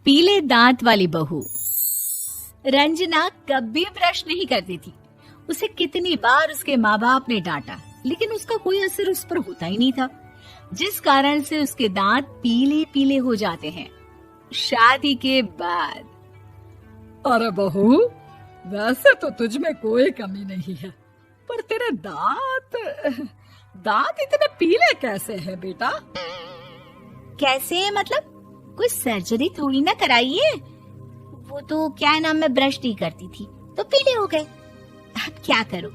पीले दांत वाली बहू। रंजना कभी ब्रश नहीं करती थी। उसे कितनी बार उसके माँ बाप ने डांटा, लेकिन उसका कोई असर उस पर होता ही नहीं था, जिस कारण से उसके दांत पीले पीले हो जाते हैं। शादी के बाद। अरे बहू, वैसे तो तुझ में कोई कमी नहीं है, पर तेरे दांत इतने पीले कैसे हैं बेटा? कैसे मतलब? कोई सर्जरी थोड़ी ना कराई है। वो तो क्या नाम, मैं ब्रश नहीं करती थी तो पीले हो गए। अब क्या करूं?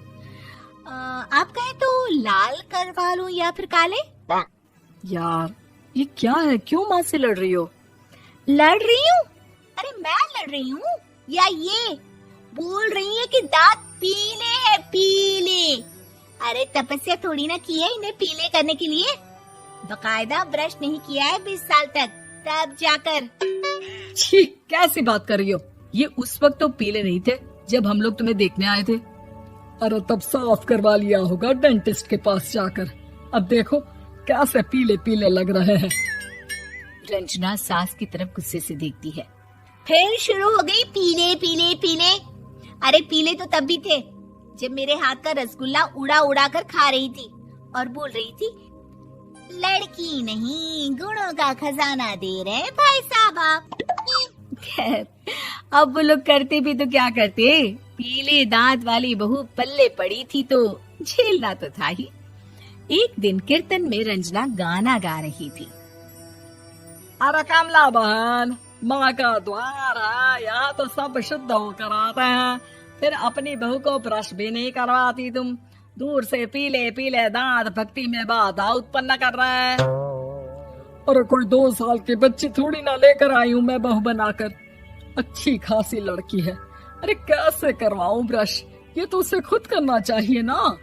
आप कहें तो लाल करवा लूं या फिर काले? यार ये क्या है, क्यों माँ से लड़ रही हो? लड़ रही हूँ? अरे मैं लड़ रही हूँ या ये बोल रही है कि दांत पीले हैं, पीले। अरे तपस्या थोड़ी ना की है इन्हें पीले करने के लिए। बकायदा ब्रश नहीं किया है 20 साल तक, तब जाकर। छी, कैसी बात कर रही हो? ये उस वक्त तो पीले नहीं थे जब हम लोग तुम्हें देखने आए थे। अरे तब साफ करवा लिया होगा डेंटिस्ट के पास जाकर। अब देखो कैसे पीले पीले लग रहे हैं। रंजना सास की तरफ गुस्से से देखती है। फिर शुरू हो गई पीले पीले पीले। अरे पीले तो तब भी थे जब मेरे हाथ का रसगुल्ला उड़ा उड़ा कर खा रही थी और बोल रही थी, लड़की नहीं गुणों का खजाना दे रहे भाई साहब आप। खैर, अब वो लोग करते भी तो क्या करते, पीले दांत वाली बहू पल्ले पड़ी थी तो झेलना तो था ही। एक दिन कीर्तन में रंजना गाना गा रही थी। अरे कमला बहन, माँ का द्वार है, यहाँ तो सब शुद्ध होकर आते हैं, फिर अपनी बहू को ब्रश भी नहीं करवाती तुम। दूर से पीले पीले दांत भक्ति में बाधा उत्पन्न कर रहे हैं। अरे कोई 2 साल के बच्ची थोड़ी ना लेकर आई हूँ मैं बहू बनाकर। अच्छी खासी लड़की है, अरे कैसे करवाऊं ब्रश? ये तो उसे खुद करना चाहिए ना।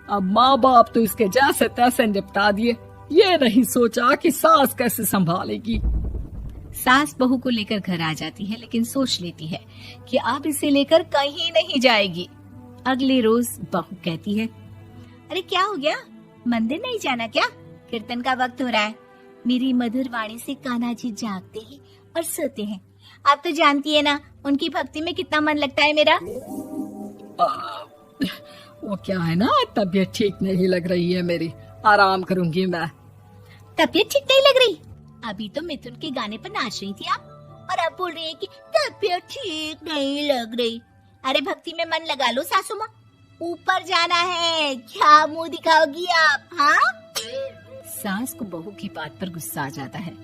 अब माँ बाप तो इसके जैसे तैसे निपटा दिए, ये नहीं सोचा कि सास कैसे संभालेगी। सास बहू को लेकर घर आ जाती है, लेकिन सोच लेती है कि अब इसे लेकर कहीं नहीं जाएगी। अगले रोज बहू कहती है, अरे क्या हो गया, मंदिर नहीं जाना क्या? कीर्तन का वक्त हो रहा है। मेरी मधुर वाणी से कान्हा जी जागते हैं और सोते हैं। आप तो जानती है ना उनकी भक्ति में कितना मन लगता है मेरा। वो क्या है ना, तबीयत ठीक नहीं लग रही है मेरी, आराम करूंगी मैं। तबीयत ठीक नहीं लग रही? अभी तो मिथुन के गाने पर नाच रही थी आप, और अब बोल रही है कि तबीयत ठीक नहीं लग रही। अरे भक्ति में मन लगा लो सासू माँ, ऊपर जाना है, क्या मुंह दिखाओगी आप? हाँ? सास को बहू की बात पर गुस्सा आ जाता है।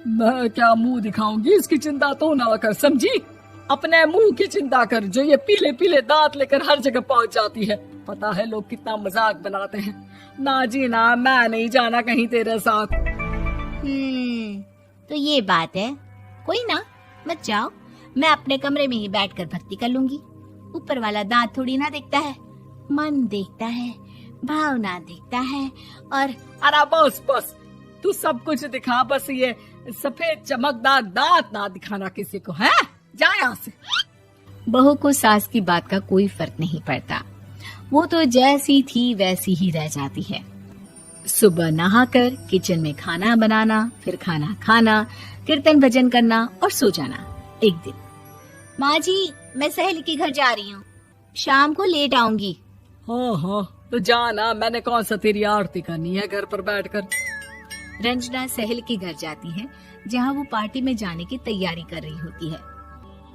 मैं क्या मुंह दिखाऊंगी, इसकी चिंता तो ना कर, समझी? अपने मुंह की चिंता कर, जो ये पीले पीले दांत लेकर हर जगह पहुंच जाती है। पता है लोग कितना मजाक बनाते हैं। ना जी ना, मैं नहीं जाना कहीं तेरे साथ। तो ये बात है। कोई ना, मत जाओ, मैं अपने कमरे में ही बैठकर भक्ति कर लूंगी। ऊपर वाला दांत थोड़ी ना देखता है, मन देखता है, भावना देखता है। और अरे बस बस, तू सब कुछ दिखा, बस ये सफेद चमकदार दांत ना दिखाना किसी को, है? जा यहाँ से। बहू को सास की बात का कोई फर्क नहीं पड़ता, वो तो जैसी थी वैसी ही रह जाती है। सुबह नहाकर किचन में खाना बनाना, फिर खाना खाना, कीर्तन भजन करना और सो जाना। एक दिन, माँ जी मैं सहेली के घर जा रही हूँ, शाम को लेट आऊंगी। हाँ, तो जाना, मैंने कौन सा तेरी आरती करनी है घर पर बैठकर। रंजना सहेली के घर जाती है, जहाँ वो पार्टी में जाने की तैयारी कर रही होती है।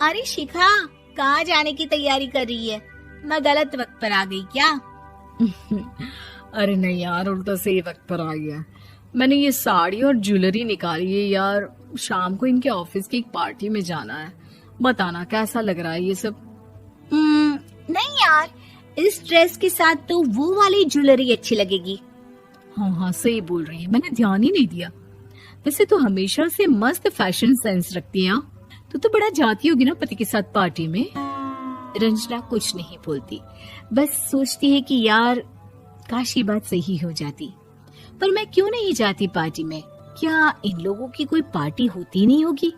अरे शिखा, कहाँ जाने की तैयारी कर रही है? मैं गलत वक्त पर आ गई क्या? अरे नहीं यार, उल्टा सही वक्त पर आई है। मैंने ये साड़ी और ज्वेलरी निकाली है यार, शाम को इनके ऑफिस की एक पार्टी में जाना है। बताना कैसा लग रहा है ये सब? नहीं यार, इस ड्रेस के साथ तो वो वाली ज्वेलरी अच्छी लगेगी। हाँ, सही बोल रही है, मैंने ध्यान ही नहीं दिया। वैसे तो हमेशा से मस्त फैशन सेंस रखती है। तो बड़ा जाती होगी ना पति के साथ पार्टी में। रंजना कुछ नहीं बोलती, बस सोचती है कि यार काश ये बात सही हो जाती, पर मैं क्यों नहीं जाती पार्टी में? क्या इन लोगों की कोई पार्टी होती नहीं होगी?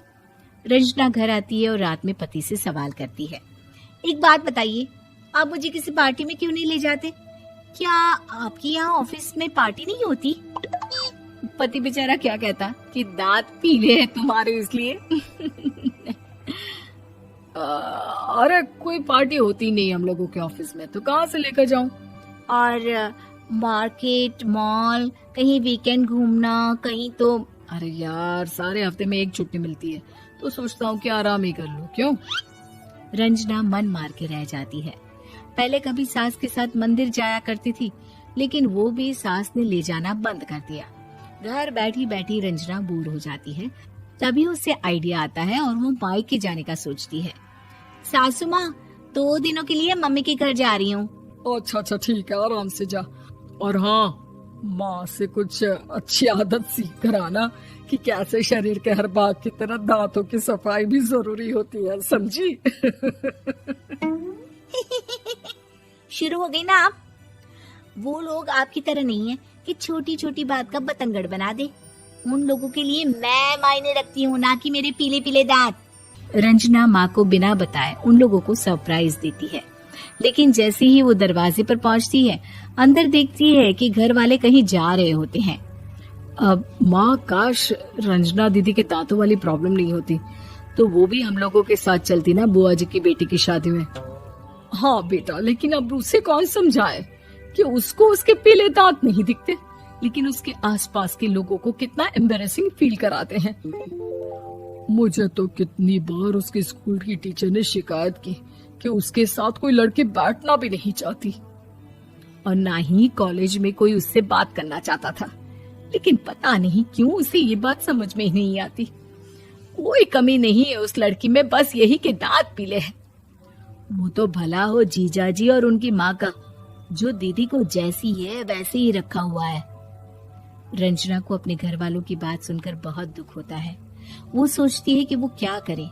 रंजना घर आती है और रात में पति से सवाल करती है, एक बात बताइए, आप मुझे किसी पार्टी में क्यों नहीं ले जाते? क्या आपके यहाँ ऑफिस में पार्टी नहीं होती? पति बेचारा क्या कहता कि दांत पीले हैं तुम्हारे इसलिए। अरे कोई पार्टी होती नहीं हम लोगों के ऑफिस में, तो कहाँ से लेकर जाऊं? और मार्केट, मॉल, कहीं वीकेंड घूमना, कहीं तो। अरे यार सारे हफ्ते में एक छुट्टी मिलती है, तो सोचता हूँ कि आराम ही कर लूं। क्यों? रंजना मन मार के रह जाती है। पहले कभी सास के साथ मंदिर जाया करती थी, लेकिन वो भी सास ने ले जाना बंद कर दिया। घर बैठी बैठी रंजना बोर हो जाती है। तभी उसे आइडिया आता है और वो मायके जाने का सोचती है। सासू माँ, 2 दिनों के लिए मम्मी के घर जा रही हूँ। अच्छा अच्छा ठीक है, आराम से जा। और हाँ, माँ से कुछ अच्छी आदत सीख कर आना कि कैसे शरीर के हर भाग की तरह दांतों की सफाई भी जरूरी होती है, समझी? शुरू हो गई ना आप। वो लोग आपकी तरह नहीं है कि छोटी छोटी बात का बतंगड़ बना दे। उन लोगों के लिए मैं मायने रखती हूँ, ना कि मेरे पीले पीले दांत। रंजना माँ को बिना बताए उन लोगों को सरप्राइज देती है, लेकिन जैसे ही वो दरवाजे पर पहुंचती है, अंदर देखती है कि घर वाले कहीं जा रहे होते हैं। अब माँ, काश रंजना दीदी के दांतों वाली प्रॉब्लम नहीं होती, तो वो भी हम लोगों के साथ चलती ना बुआ जी की बेटी की शादी में। हाँ बेटा, लेकिन अब उसे कौन समझाए कि उसको उसके पीले दांत नहीं दिखते, लेकिन उसके आसपास के लोगों को कितना एम्बैरेसिंग फील कराते हैं। मुझे तो कितनी बार उसके स्कूल की टीचर ने शिकायत की कि उसके साथ कोई लड़की बैठना भी नहीं चाहती, और ना ही कॉलेज में कोई उससे बात करना चाहता था। लेकिन पता नहीं क्यों उसे ये बात समझ में ही नहीं आती। कोई कमी नहीं है उस लड़की में, बस यही कि दांत पीले हैं। वो तो भला हो जीजा जी और उनकी माँ का, जो दीदी को जैसी है वैसे ही रखा हुआ है। रंजना को अपने घर वालों की बात सुनकर बहुत दुख होता है। वो सोचती है कि वो क्या करे,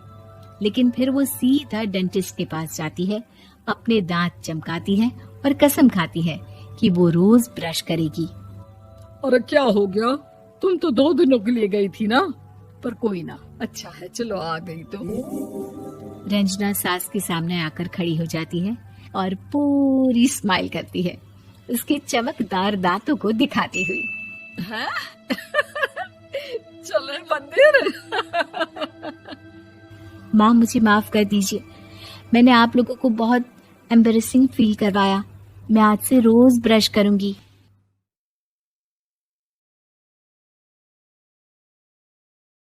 लेकिन फिर वो सीधा डेंटिस्ट के पास जाती है, अपने दांत चमकाती है और कसम खाती है कि वो रोज ब्रश करेगी। अरे क्या हो गया? तुम तो 2 दिनों के लिए गई थी ना। पर कोई ना, अच्छा है, चलो आ गई तो। रंजना सास के सामने आकर खड़ी हो जाती है और पूरी स्माइल करती है, उसके चमकदार दांतों को दिखाती हुई। हैं? चले मंदिर। माँ, मुझे माफ कर दीजिए, मैंने आप लोगों को बहुत एम्बैरेसिंग फील करवाया। मैं आज से रोज ब्रश करूंगी।